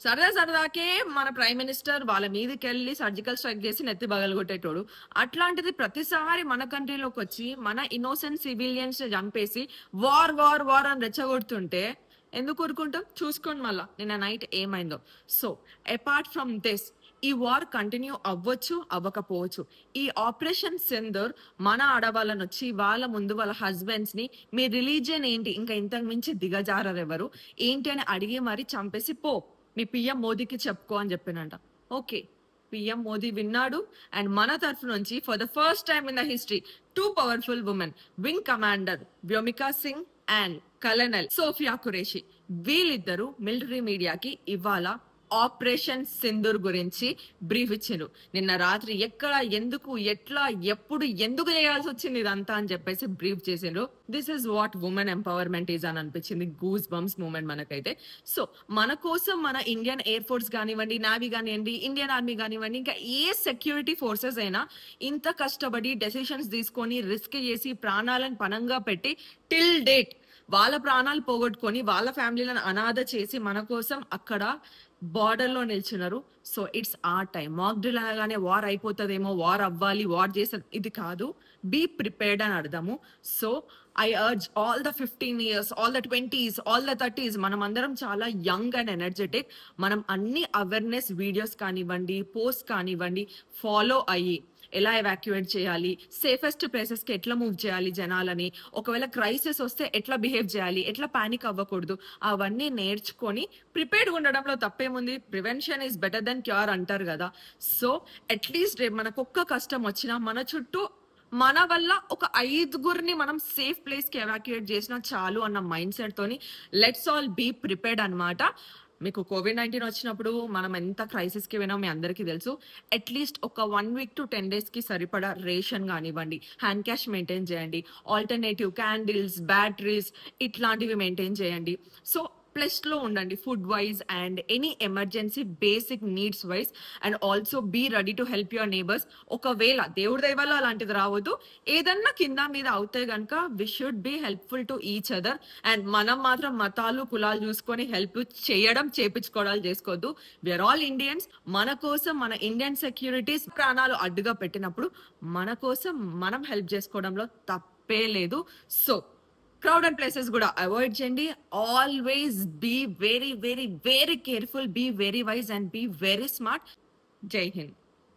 సరదా సరదాకే మన prime minister వాళ్ళ మీదకెళ్ళి సర్జికల్ స్ట్రైక్ చేసి నెత్తి పగలగొట్టేటోడు. అట్లాంటిది ప్రతిసారి మన కంట్రీలోకొచ్చి మన ఇన్నోసెంట్ సివిలియన్స్ చంపేసి వార్, వార్, వార్ అని రెచ్చగొడుతుంటే ఎందుకు ఊరుకుంటాం? చూసుకోండి మళ్ళా నిన్న నైట్ ఏమైందో. సో, అపార్ట్ ఫ్రమ్ దిస్ ఈ వార్ కంటిన్యూ అవ్వచ్చు, అవ్వకపోవచ్చు. ఈ ఆపరేషన్ సింధూర్ మన ఆడవాళ్ళనొచ్చి వాళ్ళ ముందు వాళ్ళ హస్బెండ్స్‌ని మీ రిలీజియన్ ఏంటి? ఇంకా ఇంతకు మించి దిగజారరెవరు? ఏంటి అని అడిగి మరి చంపేసి పో. మీ పీఎం మోదీకి చెప్పుకో అని చెప్పినంట. ఓకే. పీఎం మోదీ విన్నాడు. అండ్ మన తరఫు నుంచి for the first time in the history 2 powerful women wing commander Vyomika Singh and colonel Sofiya Qureshi వీళ్ళిద్దరూ మిలిటరీ మీడియాకి ఇవాళ ఆపరేషన్ సింధూర్ గురించి బ్రీఫ్ ఇచ్చిండ్రు. నిన్న రాత్రి ఎక్కడ, ఎందుకు, ఎట్లా, ఎప్పుడు, ఎందుకు చేయాల్సి వచ్చింది ఇదంతా అని చెప్పేసి బ్రీఫ్ చేసిండ్రు. This is what women empowerment is అని అనిపించింది. గూస్ బంప్స్ మూమెంట్ మనకైతే. సో మన కోసం మన ఇండియన్ ఎయిర్ ఫోర్స్ కానివ్వండి, నావీ కానివ్వండి, ఇండియన్ ఆర్మీ కానివ్వండి, ఇంకా ఏ సెక్యూరిటీ ఫోర్సెస్ అయినా ఇంత కష్టపడి డెసిషన్స్ తీసుకొని రిస్క్ చేసి ప్రాణాలను పణంగా పెట్టి టిల్ డేట్ వాళ్ళ ప్రాణాలు పోగొట్టుకొని వాళ్ళ ఫ్యామిలీలను అనాథ చేసి మన కోసం అక్కడ బార్డర్ లో నిల్చున్నారు. సో ఇట్స్ ఆ టైం. మాక్ డ్రిల్ అనగానే వార్ అయిపోతుందేమో, వార్ అవ్వాలి, వార్ చేసే ఇది కాదు. బీ ప్రిపేర్డ్ అని అర్థము. So I urge all the 15 years, all the 20s, all the 30s, మనం అందరం చాలా యంగ్ అండ్ ఎనర్జెటిక్. మనం అన్ని అవేర్నెస్ వీడియోస్ కానివ్వండి, పోస్ట్ కానివ్వండి ఫాలో అయ్యి ఎలా ఎవాక్యుయేట్ చేయాలి, సేఫెస్ట్ ప్లేసెస్ కి ఎట్లా మూవ్ చేయాలి జనాలని, ఒకవేళ క్రైసిస్ వస్తే ఎట్లా బిహేవ్ చేయాలి, ఎట్లా పానిక్ అవ్వకూడదు, అవన్నీ నేర్చుకొని ప్రిపేర్డ్ ఉండడంలో తప్పేముంది. Prevention is better than cure అంటారు కదా. సో అట్లీస్ట్ రేపు మనకు ఒక్క కష్టం వచ్చినా మన చుట్టూ మన వల్ల ఒక 5గురిని మనం సేఫ్ ప్లేస్ కి ఎవాక్యుయేట్ చేసినా చాలు అన్న మైండ్ సెట్ తోని లెట్స్ ఆల్ బీ ప్రిపేర్డ్ అనమాట. మీకు COVID-19 వచ్చినప్పుడు మనం ఎంత క్రైసిస్ కి పోయినా మీ అందరికీ తెలుసు. అట్లీస్ట్ ఒక 1 week to 10 days కి సరిపడా రేషన్ కానివ్వండి, హ్యాండ్ క్యాష్ మెయింటైన్ చేయండి, ఆల్టర్నేటివ్ క్యాండిల్స్, బ్యాటరీస్ ఇట్లాంటివి మెయింటైన్ చేయండి. సో ప్లస్ లో ఉండండి food wise and any emergency basic needs wise. And also be ready to help your neighbours. ఒకవేళ దేవుడి దయ వల్ల అలాంటిది రావద్దు, ఏదన్నా కింద మీద అవుతే గనక we should be helpful to each other. And మనం మాత్రం మతాలు కులాలు చూసుకొని హెల్ప్ చేయడం చేపించుకోవడాలు చేసుకోవద్దు. We are all Indians. మన కోసం మన ఇండియన్ సెక్యూరిటీస్ ప్రాణాలు అడ్డుగా పెట్టినప్పుడు మన కోసం మనం హెల్ప్ చేసుకోవడంలో తప్పే లేదు. సో క్రౌడెడ్ ప్లేసెస్ కూడా అవాయిడ్ చేయండి. Always be very very very careful, be very wise and be very smart. Jai Hind.